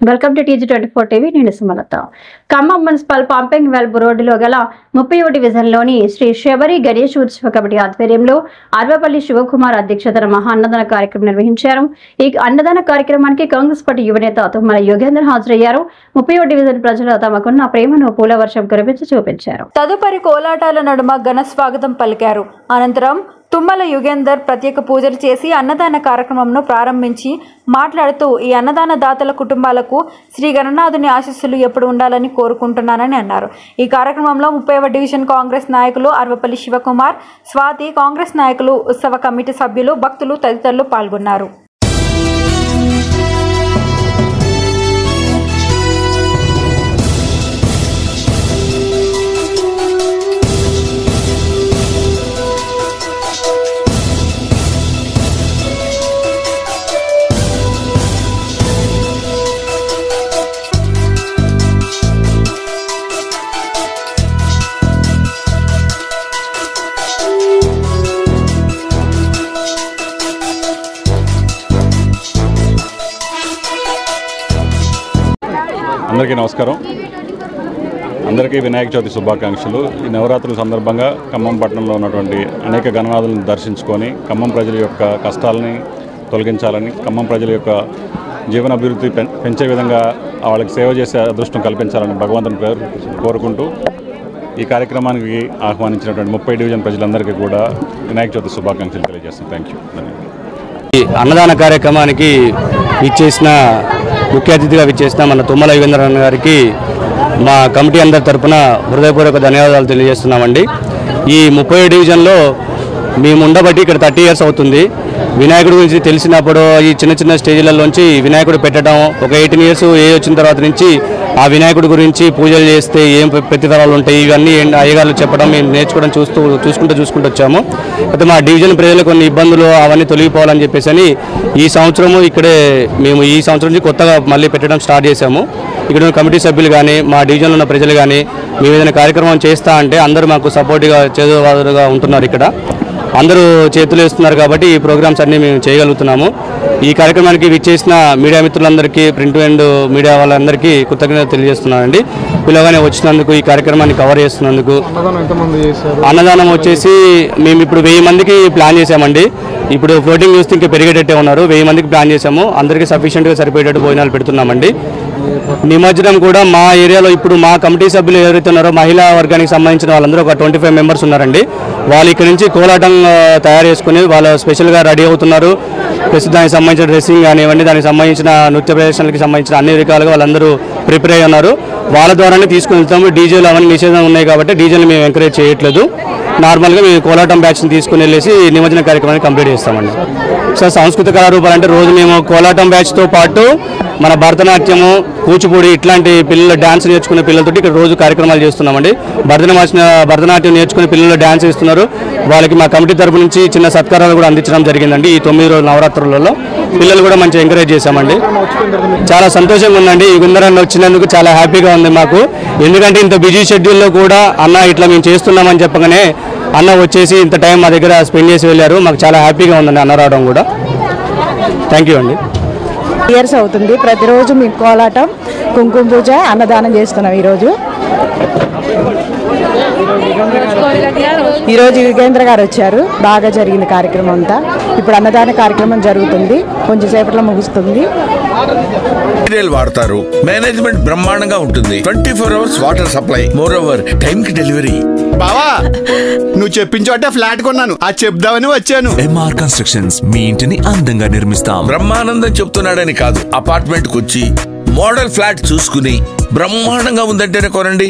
Welcome to TG24 TV. నేను Sumalatha. Khammam municipal pumping well రోడ్డులో గల 30వ డివిజన్లోని శ్రీ శబరి గణేష్ ఉత్సవ కమిటీ ఆధ్వర్యంలో అర్వపల్లి శివకుమార్ అధ్యక్షతన మహా అన్నదాన కార్యక్రమం నిర్వహించారు. ఈ అన్నదాన కార్యక్రమానికి కాంగ్రెస్ పార్టీ యువనేత తుమ్మల యోగేందర్ హాజరయ్యారు. 30వ డివిజన్ ప్రజలు తమకున్న ప్రేమను పూల వర్షం కురిపించి చూపించారు. తదుపరి కోలాటాల నడుమ ఘన స్వాగతం పలికారు. అనంతరం తుమ్మల యుగేందర్ ప్రత్యేక పూజలు చేసి అన్నదాన కార్యక్రమంను ప్రారంభించి మాట్లాడుతూ ఈ అన్నదాన దాతల కుటుంబాలకు శ్రీ గణనాథుని ఆశీస్సులు ఎప్పుడు ఉండాలని కోరుకుంటున్నానని అన్నారు. ఈ కార్యక్రమంలో 30వ డివిజన్ కాంగ్రెస్ నాయకులు అర్వపల్లి శివకుమార్, స్వాతి, కాంగ్రెస్ నాయకులు, ఉత్సవ కమిటీ సభ్యులు, భక్తులు తదితరులు పాల్గొన్నారు. అందరికీ నమస్కారం. అందరికీ వినాయక చవితి శుభాకాంక్షలు. ఈ నవరాత్రుల సందర్భంగా ఖమ్మం పట్టణంలో ఉన్నటువంటి అనేక గణనాథులను దర్శించుకొని ఖమ్మం ప్రజల యొక్క కష్టాలని తొలగించాలని, ఖమ్మం ప్రజల యొక్క జీవనాభివృద్ధి పెంచే విధంగా వాళ్ళకి సేవ చేసే అదృష్టం కల్పించాలని భగవంతుని కోరుకుంటూ ఈ కార్యక్రమానికి ఆహ్వానించినటువంటి 30 డివిజన్ ప్రజలందరికీ కూడా వినాయక చవితి శుభాకాంక్షలు తెలియజేస్తాను. Thank you. ఈ అన్నదాన కార్యక్రమానికి విచ్చేసిన ముఖ్య అతిథిగా విచ్చేసిన మన తుమ్మల యుగేంద్ర అన్న గారికి మా కమిటీ అందరి తరఫున హృదయపూర్వక ధన్యవాదాలు తెలియజేస్తున్నామండి. ఈ 30వ డివిజన్లో మేము ఉండబట్టి ఇక్కడ 30 ఇయర్స్ అవుతుంది. వినాయకుడి గురించి తెలిసినప్పుడు ఈ చిన్న చిన్న స్టేజ్లలోంచి వినాయకుడు పెట్టడం, ఒక 18 ఇయర్స్ వచ్చిన తర్వాత నుంచి ఆ వినాయకుడి గురించి పూజలు చేస్తే ఏం ప్రతిఫలాలు ఉంటాయి ఇవన్నీ అయ్యగారులు చెప్పడం మేము నేర్చుకోవడం చూసుకుంటూ వచ్చాము. అయితే మా డివిజన్ ప్రజలు కొన్ని ఇబ్బందులు అవన్నీ తొలగిపోవాలని చెప్పేసి ఈ సంవత్సరము ఇక్కడే మేము ఈ సంవత్సరం నుంచి కొత్తగా మళ్ళీ పెట్టడం స్టార్ట్ చేశాము. ఇక్కడ ఉన్న కమిటీ సభ్యులు కానీ మా డివిజన్లో ఉన్న ప్రజలు కానీ మేము ఏదైనా కార్యక్రమం చేస్తా అంటే అందరూ మాకు సపోర్ట్గా చేదువాదుగా ఉంటున్నారు. ఇక్కడ అందరూ చేతులు వేస్తున్నారు కాబట్టి ఈ ప్రోగ్రామ్స్ అన్నీ మేము చేయగలుగుతున్నాము. ఈ కార్యక్రమానికి విచ్చేసిన మీడియా మిత్రులందరికీ, ప్రింట్ అండ్ మీడియా వాళ్ళందరికీ కృతజ్ఞతలు తెలియజేస్తున్నానండి. పిలవగానే వచ్చినందుకు, ఈ కార్యక్రమాన్ని కవర్ చేస్తున్నందుకు. అన్నదానం వచ్చేసి మేము ఇప్పుడు 1000 మందికి ప్లాన్ చేసామండి. ఇప్పుడు ఫ్లోటింగ్ చూస్తే ఇంకా పెరిగేటట్టే ఉన్నారు. 1000 మందికి ప్లాన్ చేసాము. అందరికీ సఫిషియెంట్గా సరిపోయేటట్టు భోజనాలు పెడుతున్నామండి. నిమజ్జనం కూడా మా ఏరియాలో ఇప్పుడు మా కమిటీ సభ్యులు ఎవరైతే ఉన్నారో మహిళా వర్గానికి సంబంధించిన వాళ్ళందరూ ఒక 25 మెంబర్స్ ఉన్నారండి. వాళ్ళు ఇక్కడ నుంచి కోలాటం తయారు చేసుకుని వాళ్ళు స్పెషల్గా రెడీ అవుతున్నారు. ప్లస్ దానికి సంబంధించిన డ్రెస్సింగ్ కానివ్వండి, దానికి సంబంధించిన నృత్య ప్రదర్శనలకు సంబంధించిన అన్ని రకాలుగా వాళ్ళందరూ ప్రిపేర్ అయ్యి ఉన్నారు. వాళ్ళ ద్వారానే తీసుకుని వెళ్తాము. డీజేలు అవన్నీ నిషేధం ఉన్నాయి కాబట్టి డీజేలు మేము ఎంకరేజ్ చేయట్లేదు. నార్మల్గా మేము కోలాటం బ్యాచ్ని తీసుకుని వెళ్ళేసి నిమజ్జన కార్యక్రమాన్ని కంప్లీట్ చేస్తామండి. సో సాంస్కృతిక కళారూపాలు అంటే రోజు మేము కోలాటం బ్యాచ్తో పాటు మన భరతనాట్యము, కూచిపూడి ఇట్లాంటి పిల్లలు డ్యాన్స్ నేర్చుకునే పిల్లలతోటి ఇక్కడ రోజు కార్యక్రమాలు చేస్తున్నామండి. భరతనాట్యం నేర్చుకునే పిల్లలు డ్యాన్స్ ఇస్తున్నారు. వాళ్ళకి మా కమిటీ తరపు నుంచి చిన్న సత్కారాలు కూడా అందించడం జరిగిందండి. ఈ 9 రోజుల నవరాత్రులలో పిల్లలు కూడా మంచిగా ఎంకరేజ్ చేశామండి. చాలా సంతోషంగా ఉందండి. యుగేందర్ వచ్చినందుకు చాలా హ్యాపీగా ఉంది మాకు. ఎందుకంటే ఇంత బిజీ షెడ్యూల్లో కూడా అన్న ఇట్లా మేము చేస్తున్నామని చెప్పగానే అన్న వచ్చేసి ఇంత టైం మా దగ్గర స్పెండ్ చేసి వెళ్ళారు. మాకు చాలా హ్యాపీగా ఉందండి అన్న రావడం కూడా. థ్యాంక్ యూ అండి. ఇయర్స్ అవుతుంది. ప్రతిరోజు మేము కోలాటం, కుంకుమ పూజ, అన్నదానం చేస్తున్నాం. ఈరోజు యుగేంద్ర గారు వచ్చారు. బాగా జరిగింది కార్యక్రమం అంతా. ఇప్పుడు అన్నదాన కార్యక్రమం జరుగుతుంది. కొంచెం సేపట్లో ముగుస్తుంది. వాడతారు. మేనేజ్మెంట్ బ్రహ్మాండంగా ఉంటుంది. 24 hours water supply, more over time కి డెలివరీ. బావా, నువ్వు చెప్పిన చోట ఫ్లాట్ కొన్నాను. అది చెప్దామని వచ్చాను. MR కన్స్ట్రక్షన్స్ మీ ఇంటిని అందంగా నిర్మిస్తాం. బ్రహ్మానందం చెప్తున్నాడని కాదు, అపార్ట్మెంట్ కు వచ్చి మోడల్ ఫ్లాట్ చూసుకుని బ్రహ్మాండంగా ఉందంటేనే కొనండి.